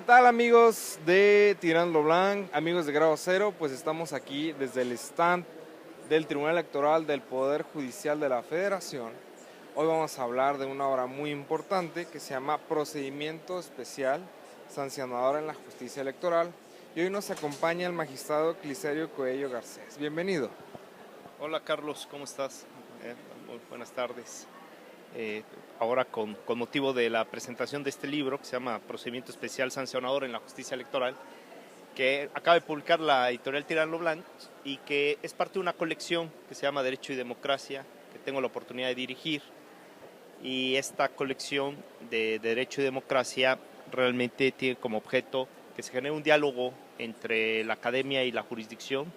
tal amigos de Tirando Blanc, amigos de Grado Cero? Pues estamos aquí desde el stand del Tribunal Electoral del Poder Judicial de la Federación. Hoy vamos a hablar de una obra muy importante que se llama Procedimiento Especial Sancionador en la Justicia Electoral. Y hoy nos acompaña el magistrado Cliserio Coello Garcés. Bienvenido. Hola Carlos, ¿cómo estás? Muy buenas tardes. Ahora con motivo de la presentación de este libro que se llama Procedimiento Especial Sancionador en la Justicia Electoral, que acaba de publicar la editorial Tirando Blanc y que es parte de una colección que se llama Derecho y Democracia, que tengo la oportunidad de dirigir. Y esta colección de Derecho y Democracia realmente tiene como objeto que se genere un diálogo entre la academia y la jurisdicción.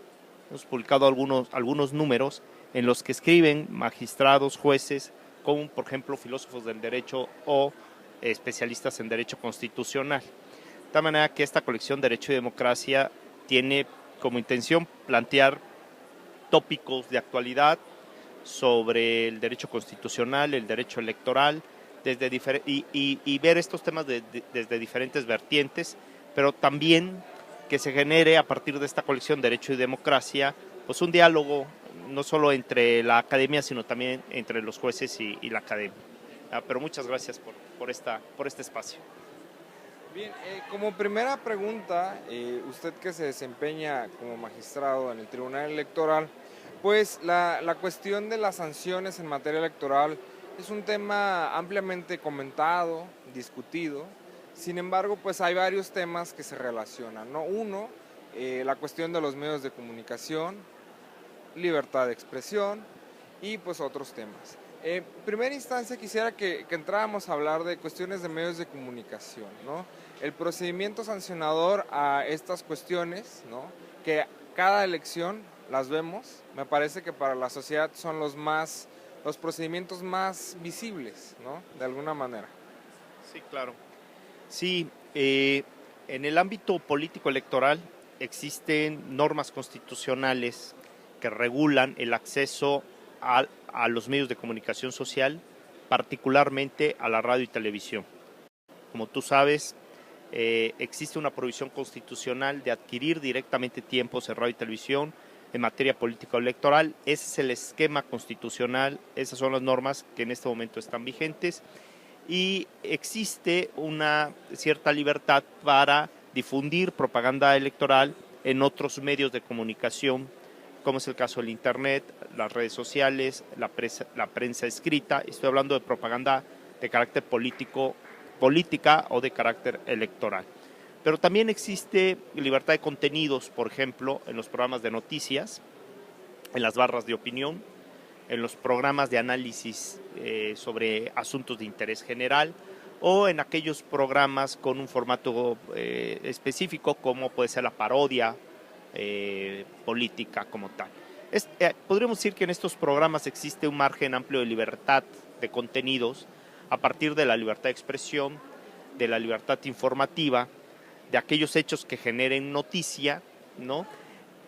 Hemos publicado algunos números en los que escriben magistrados, jueces, como por ejemplo filósofos del derecho o especialistas en derecho constitucional. De tal manera que esta colección Derecho y Democracia tiene como intención plantear tópicos de actualidad sobre el derecho constitucional, el derecho electoral, y ver estos temas desde diferentes vertientes, pero también que se genere a partir de esta colección Derecho y Democracia pues un diálogo no solo entre la academia, sino también entre los jueces y la academia. Pero muchas gracias por este espacio. Bien, como primera pregunta, usted que se desempeña como magistrado en el Tribunal Electoral, pues la cuestión de las sanciones en materia electoral es un tema ampliamente comentado, discutido. Sin embargo, pues hay varios temas que se relacionan, ¿no? Uno, la cuestión de los medios de comunicación, libertad de expresión y pues otros temas. En primera instancia quisiera que entráramos a hablar de cuestiones de medios de comunicación, ¿no? El procedimiento sancionador a estas cuestiones, ¿no? Que cada elección las vemos, me parece que para la sociedad son los procedimientos más visibles, ¿no? De alguna manera. Sí, claro. Sí, en el ámbito político electoral existen normas constitucionales que regulan el acceso a los medios de comunicación social, particularmente a la radio y televisión. Como tú sabes, existe una prohibición constitucional de adquirir directamente tiempos en radio y televisión en materia político-electoral. Ese es el esquema constitucional, esas son las normas que en este momento están vigentes y existe una cierta libertad para difundir propaganda electoral en otros medios de comunicación, como es el caso del Internet, las redes sociales, la prensa escrita. Estoy hablando de propaganda de carácter política o de carácter electoral. Pero también existe libertad de contenidos, por ejemplo, en los programas de noticias, en las barras de opinión, en los programas de análisis sobre asuntos de interés general o en aquellos programas con un formato específico como puede ser la parodia política como tal. Podríamos decir que en estos programas existe un margen amplio de libertad de contenidos a partir de la libertad de expresión, de la libertad informativa, de aquellos hechos que generen noticia, ¿no?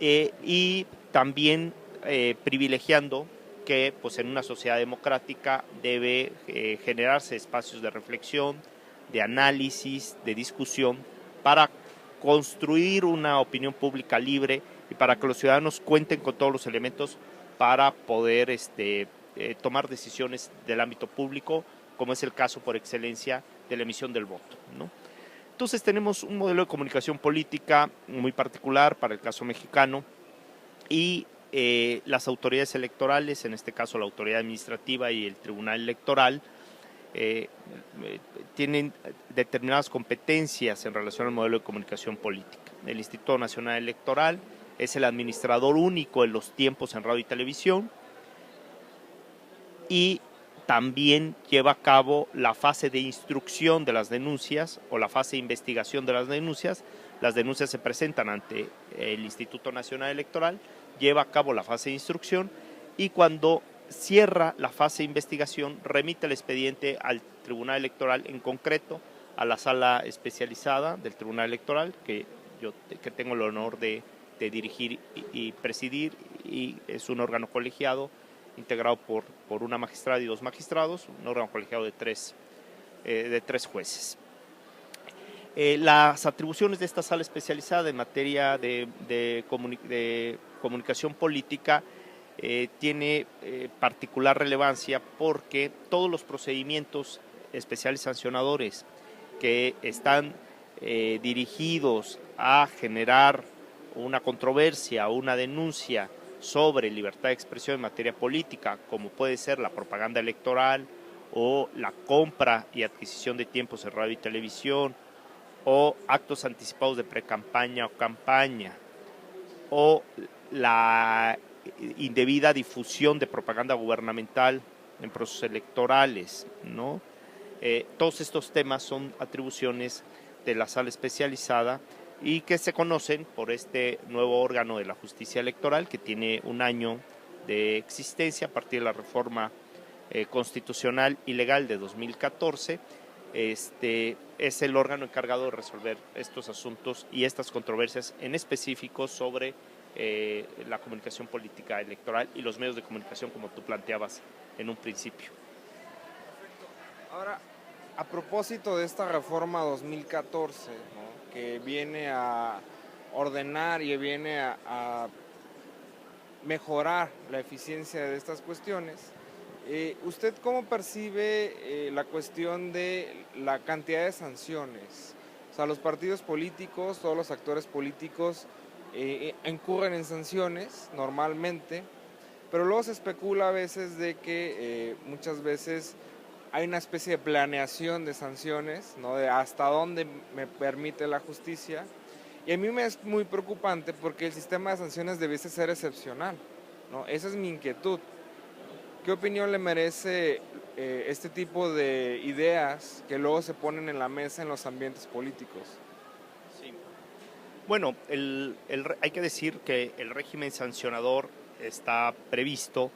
Y también privilegiando que pues, en una sociedad democrática debe generarse espacios de reflexión, de análisis, de discusión, para construir una opinión pública libre y para que los ciudadanos cuenten con todos los elementos para poder tomar decisiones del ámbito público, como es el caso por excelencia de la emisión del voto, ¿no? Entonces tenemos un modelo de comunicación política muy particular para el caso mexicano y las autoridades electorales, en este caso la autoridad administrativa y el Tribunal Electoral, tienen determinadas competencias en relación al modelo de comunicación política. El Instituto Nacional Electoral es el administrador único en los tiempos en radio y televisión y también lleva a cabo la fase de instrucción de las denuncias o la fase de investigación de las denuncias. Las denuncias se presentan ante el Instituto Nacional Electoral, lleva a cabo la fase de instrucción y cuando cierra la fase de investigación remite el expediente al Tribunal Electoral, en concreto a la sala especializada del Tribunal Electoral que tengo el honor de dirigir y presidir, y es un órgano colegiado integrado por una magistrada y dos magistrados, un órgano colegiado de tres jueces. Las atribuciones de esta sala especializada en materia de comunicación política tiene particular relevancia porque todos los procedimientos especiales sancionadores que están dirigidos a generar una controversia o una denuncia sobre libertad de expresión en materia política, como puede ser la propaganda electoral o la compra y adquisición de tiempos en radio y televisión, o actos anticipados de precampaña o campaña, o la indebida difusión de propaganda gubernamental en procesos electorales, ¿no? Todos estos temas son atribuciones de la sala especializada y que se conocen por este nuevo órgano de la justicia electoral que tiene un año de existencia a partir de la reforma constitucional y legal de 2014. Es el órgano encargado de resolver estos asuntos y estas controversias en específico sobre la comunicación política electoral y los medios de comunicación, como tú planteabas en un principio. Ahora, a propósito de esta reforma 2014, ¿no?, que viene a ordenar y viene a mejorar la eficiencia de estas cuestiones, ¿usted cómo percibe la cuestión de la cantidad de sanciones? O sea, los partidos políticos, todos los actores políticos incurren en sanciones normalmente, pero luego se especula a veces de que muchas veces hay una especie de planeación de sanciones, ¿no?, de hasta dónde me permite la justicia. Y a mí me es muy preocupante porque el sistema de sanciones debiese ser excepcional, ¿no? Esa es mi inquietud. ¿Qué opinión le merece este tipo de ideas que luego se ponen en la mesa en los ambientes políticos? Sí. Bueno, hay que decir que el régimen sancionador está previsto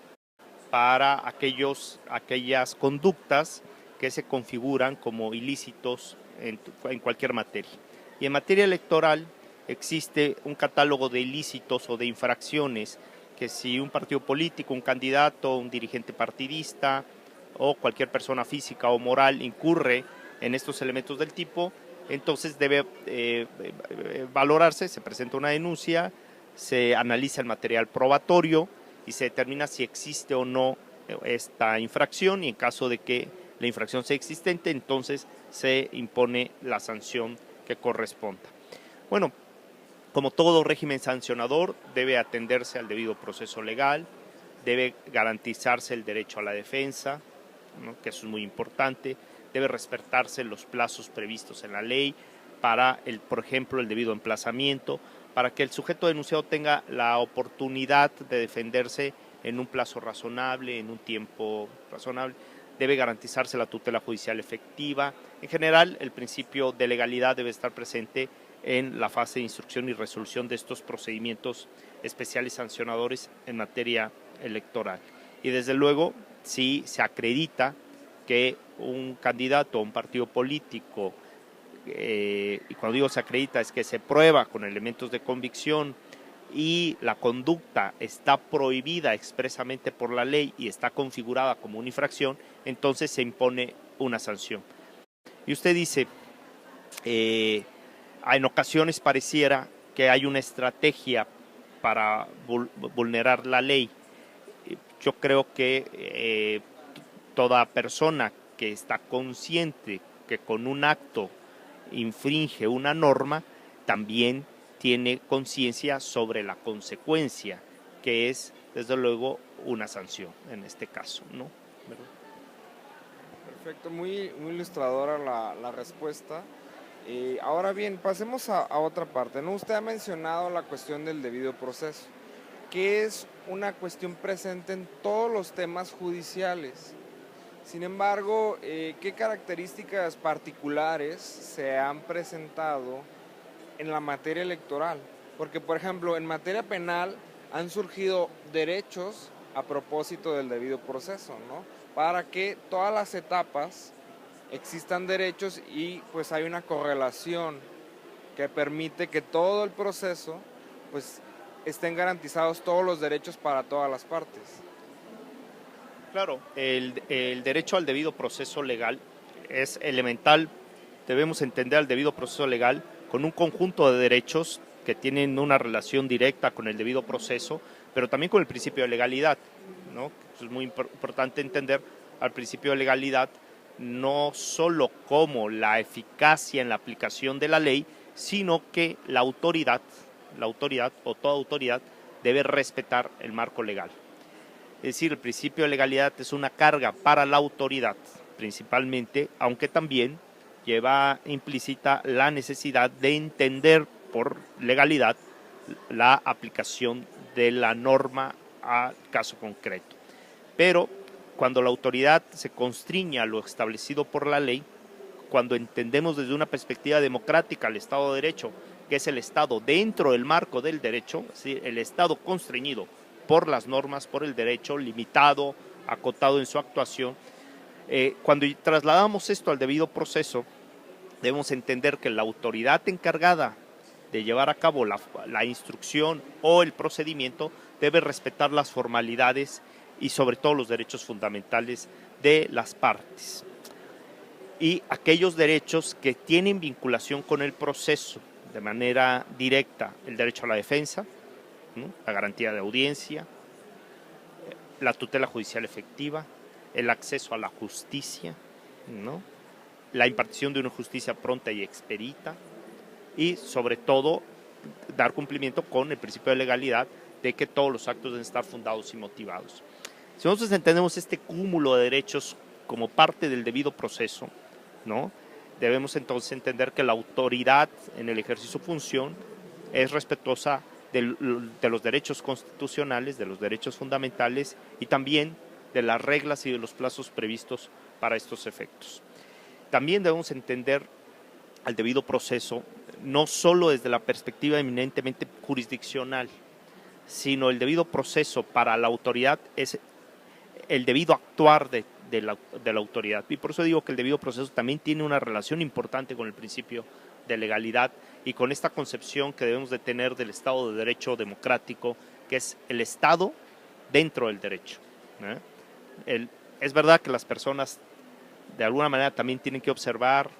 para aquellas conductas que se configuran como ilícitos en cualquier materia. Y en materia electoral existe un catálogo de ilícitos o de infracciones que si un partido político, un candidato, un dirigente partidista o cualquier persona física o moral incurre en estos elementos del tipo, entonces debe valorarse, se presenta una denuncia, se analiza el material probatorio y se determina si existe o no esta infracción, y en caso de que la infracción sea existente, entonces se impone la sanción que corresponda. Bueno, como todo régimen sancionador, debe atenderse al debido proceso legal, debe garantizarse el derecho a la defensa, ¿no?, que eso es muy importante, debe respetarse los plazos previstos en la ley para, por ejemplo, el debido emplazamiento, para que el sujeto denunciado tenga la oportunidad de defenderse en un plazo razonable, en un tiempo razonable. Debe garantizarse la tutela judicial efectiva. En general, el principio de legalidad debe estar presente en la fase de instrucción y resolución de estos procedimientos especiales sancionadores en materia electoral. Y desde luego, si se acredita que un candidato o un partido político, y cuando digo se acredita es que se prueba con elementos de convicción y la conducta está prohibida expresamente por la ley y está configurada como una infracción, entonces se impone una sanción. Y usted dice, en ocasiones pareciera que hay una estrategia para vulnerar la ley. Yo creo que toda persona que está consciente que con un acto infringe una norma, también tiene conciencia sobre la consecuencia, que es, desde luego, una sanción en este caso, ¿no? Perfecto, muy ilustradora la respuesta. Ahora bien, pasemos a otra parte, ¿no? Usted ha mencionado la cuestión del debido proceso, que es una cuestión presente en todos los temas judiciales. Sin embargo, ¿qué características particulares se han presentado en la materia electoral? Porque, por ejemplo, en materia penal han surgido derechos a propósito del debido proceso, ¿no?, para que todas las etapas existan derechos y pues hay una correlación que permite que todo el proceso pues estén garantizados todos los derechos para todas las partes. Claro, el derecho al debido proceso legal es elemental debemos entender el debido proceso legal con un conjunto de derechos que tienen una relación directa con el debido proceso, pero también con el principio de legalidad, ¿no? Es muy importante entender al principio de legalidad no solo como la eficacia en la aplicación de la ley, sino que la autoridad o toda autoridad debe respetar el marco legal. Es decir, el principio de legalidad es una carga para la autoridad, principalmente, aunque también lleva implícita la necesidad de entender por legalidad la aplicación de la norma al caso concreto. Pero cuando la autoridad se constriñe a lo establecido por la ley, cuando entendemos desde una perspectiva democrática el Estado de Derecho, que es el Estado dentro del marco del derecho, es decir, el Estado constreñido por las normas, por el derecho, limitado, acotado en su actuación, cuando trasladamos esto al debido proceso, debemos entender que la autoridad encargada de llevar a cabo la instrucción o el procedimiento debe respetar las formalidades y sobre todo los derechos fundamentales de las partes. Y aquellos derechos que tienen vinculación con el proceso de manera directa, el derecho a la defensa, ¿no?, la garantía de audiencia, la tutela judicial efectiva, el acceso a la justicia, ¿no?, la impartición de una justicia pronta y expedita y sobre todo dar cumplimiento con el principio de legalidad de que todos los actos deben estar fundados y motivados. Si nosotros entendemos este cúmulo de derechos como parte del debido proceso, ¿no?, debemos entonces entender que la autoridad en el ejercicio de su función es respetuosa de los derechos constitucionales, de los derechos fundamentales y también de las reglas y de los plazos previstos para estos efectos. También debemos entender al debido proceso no solo desde la perspectiva eminentemente jurisdiccional, sino el debido proceso para la autoridad es el debido actuar de la autoridad. Y por eso digo que el debido proceso también tiene una relación importante con el principio de legalidad y con esta concepción que debemos de tener del Estado de Derecho democrático, que es el Estado dentro del derecho. Es verdad que las personas de alguna manera también tienen que observar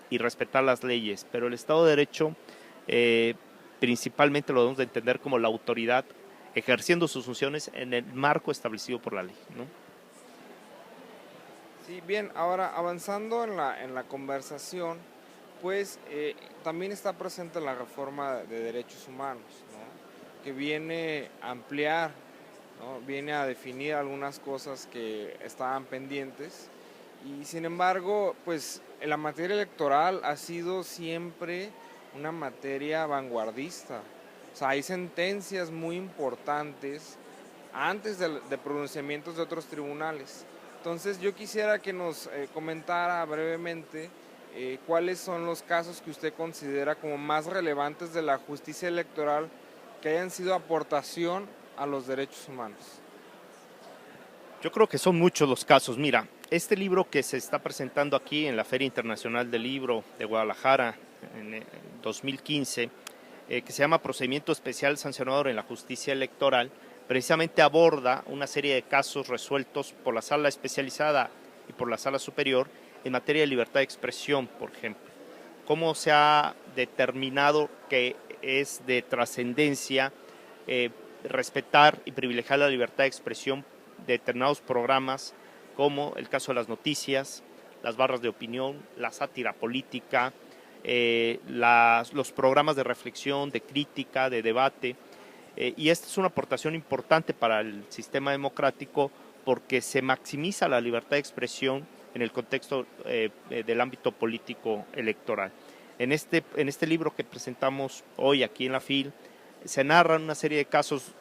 y respetar las leyes, pero el Estado de Derecho principalmente lo debemos de entender como la autoridad ejerciendo sus funciones en el marco establecido por la ley, ¿no? Sí, bien, ahora avanzando en la conversación, pues también está presente la reforma de derechos humanos, ¿no?, que viene a ampliar, ¿no?, viene a definir algunas cosas que estaban pendientes y sin embargo, pues en la materia electoral ha sido siempre una materia vanguardista. O sea, hay sentencias muy importantes antes de pronunciamientos de otros tribunales. Entonces yo quisiera que nos comentara brevemente cuáles son los casos que usted considera como más relevantes de la justicia electoral que hayan sido aportación a los derechos humanos. Yo creo que son muchos los casos. Mira, este libro que se está presentando aquí en la Feria Internacional del Libro de Guadalajara en 2015, que se llama Procedimiento Especial Sancionador en la Justicia Electoral, precisamente aborda una serie de casos resueltos por la Sala Especializada y por la Sala Superior en materia de libertad de expresión, por ejemplo. Cómo se ha determinado que es de trascendencia respetar y privilegiar la libertad de expresión de determinados programas, como el caso de las noticias, las barras de opinión, la sátira política, los programas de reflexión, de crítica, de debate. Y esta es una aportación importante para el sistema democrático porque se maximiza la libertad de expresión en el contexto del ámbito político electoral. En este libro que presentamos hoy aquí en la FIL se narran una serie de casos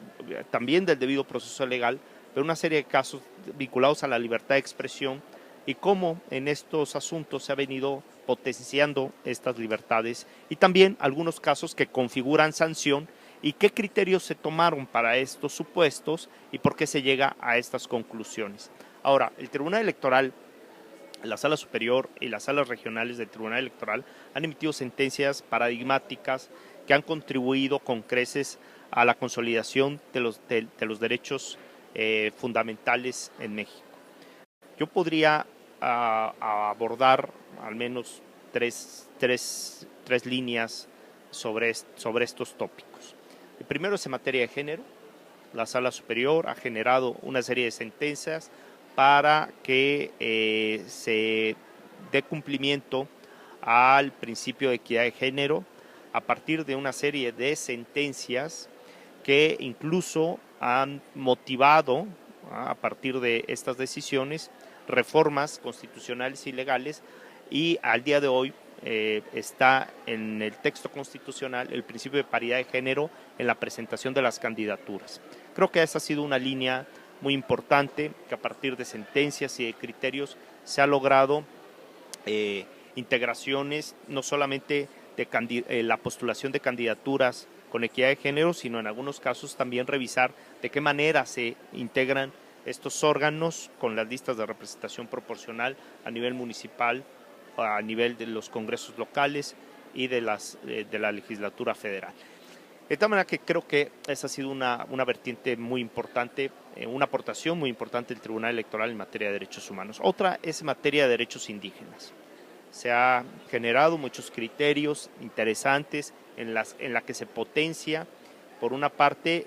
también del debido proceso legal, pero una serie de casos vinculados a la libertad de expresión y cómo en estos asuntos se ha venido potenciando estas libertades y también algunos casos que configuran sanción y qué criterios se tomaron para estos supuestos y por qué se llega a estas conclusiones. Ahora, el Tribunal Electoral, la Sala Superior y las salas regionales del Tribunal Electoral han emitido sentencias paradigmáticas que han contribuido con creces a la consolidación de los derechos fundamentales en México. Yo podría abordar al menos tres líneas sobre estos tópicos. El primero es en materia de género. La Sala Superior ha generado una serie de sentencias para que se dé cumplimiento al principio de equidad de género a partir de una serie de sentencias que incluso han motivado, a partir de estas decisiones, reformas constitucionales y legales, y al día de hoy está en el texto constitucional el principio de paridad de género en la presentación de las candidaturas. Creo que esa ha sido una línea muy importante, que a partir de sentencias y de criterios se ha logrado integraciones, no solamente de la postulación de candidaturas con equidad de género, sino en algunos casos también revisar de qué manera se integran estos órganos con las listas de representación proporcional a nivel municipal, a nivel de los congresos locales y de la legislatura federal. De tal manera que creo que esa ha sido una vertiente muy importante, una aportación muy importante del Tribunal Electoral en materia de derechos humanos. Otra es en materia de derechos indígenas. Se han generado muchos criterios interesantes en la que se potencia, por una parte,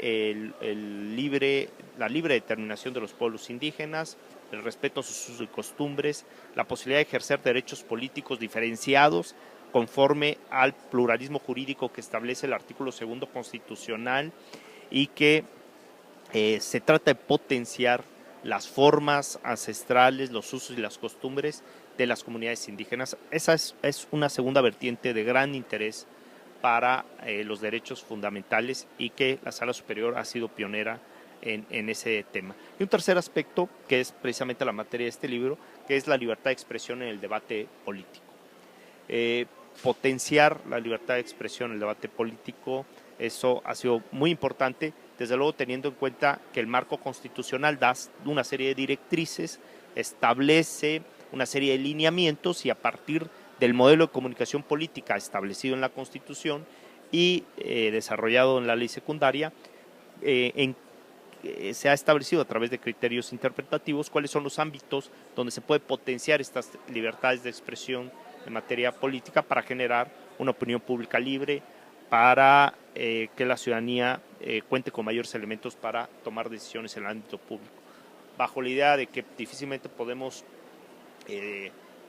la libre determinación de los pueblos indígenas, el respeto a sus usos y costumbres, la posibilidad de ejercer derechos políticos diferenciados conforme al pluralismo jurídico que establece el artículo 2 constitucional, y que se trata de potenciar las formas ancestrales, los usos y las costumbres de las comunidades indígenas. Esa es una segunda vertiente de gran interés para los derechos fundamentales, y que la Sala Superior ha sido pionera en ese tema. Y un tercer aspecto, que es precisamente la materia de este libro, que es la libertad de expresión en el debate político. Potenciar la libertad de expresión en el debate político, eso ha sido muy importante, desde luego teniendo en cuenta que el marco constitucional da una serie de directrices, establece una serie de lineamientos, y a partir del modelo de comunicación política establecido en la Constitución y desarrollado en la ley secundaria, se ha establecido a través de criterios interpretativos cuáles son los ámbitos donde se puede potenciar estas libertades de expresión en materia política para generar una opinión pública libre, para que la ciudadanía cuente con mayores elementos para tomar decisiones en el ámbito público, bajo la idea de que difícilmente podemos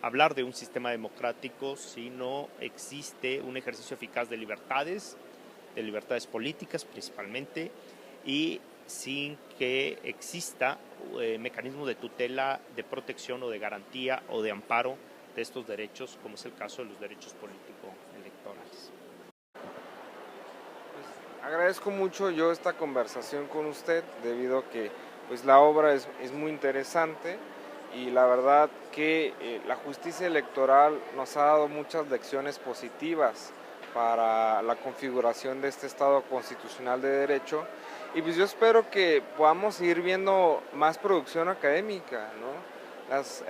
hablar de un sistema democrático si no existe un ejercicio eficaz de libertades políticas principalmente, y sin que exista mecanismos de tutela, de protección o de garantía o de amparo de estos derechos, como es el caso de los derechos político-electorales. Pues, agradezco mucho yo esta conversación con usted, debido a que pues, la obra es muy interesante, y la verdad que la justicia electoral nos ha dado muchas lecciones positivas para la configuración de este Estado constitucional de derecho, y pues yo espero que podamos seguir viendo más producción académica, ¿no?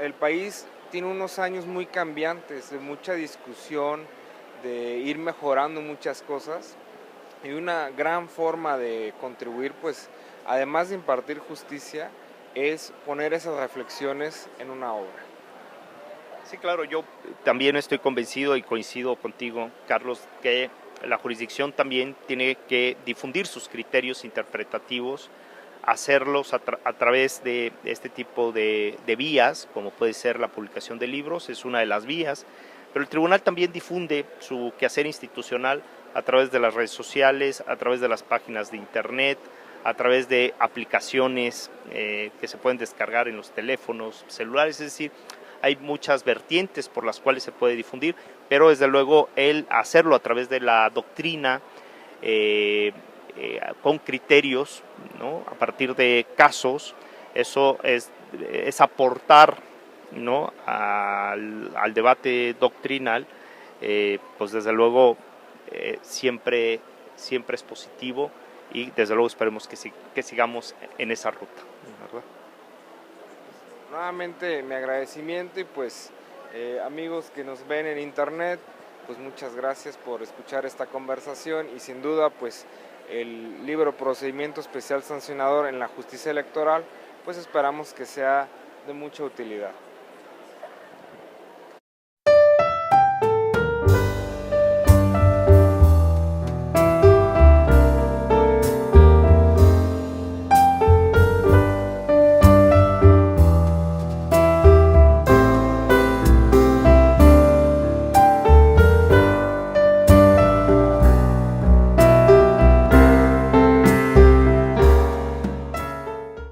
El país tiene unos años muy cambiantes, de mucha discusión, de ir mejorando muchas cosas, y una gran forma de contribuir, pues, además de impartir justicia, es poner esas reflexiones en una obra. Sí, claro, yo también estoy convencido y coincido contigo, Carlos, que la jurisdicción también tiene que difundir sus criterios interpretativos, hacerlos a través de este tipo de vías, como puede ser la publicación de libros, es una de las vías, pero el tribunal también difunde su quehacer institucional a través de las redes sociales, a través de las páginas de internet, a través de aplicaciones que se pueden descargar en los teléfonos celulares, es decir, hay muchas vertientes por las cuales se puede difundir, pero desde luego el hacerlo a través de la doctrina, con criterios, ¿no? A partir de casos, eso es aportar, ¿no? al debate doctrinal, pues desde luego siempre es positivo, y desde luego esperemos que sigamos en esa ruta, ¿verdad? Nuevamente mi agradecimiento, y pues amigos que nos ven en internet, pues muchas gracias por escuchar esta conversación, y sin duda pues el libro Procedimiento Especial Sancionador en la Justicia Electoral, pues esperamos que sea de mucha utilidad.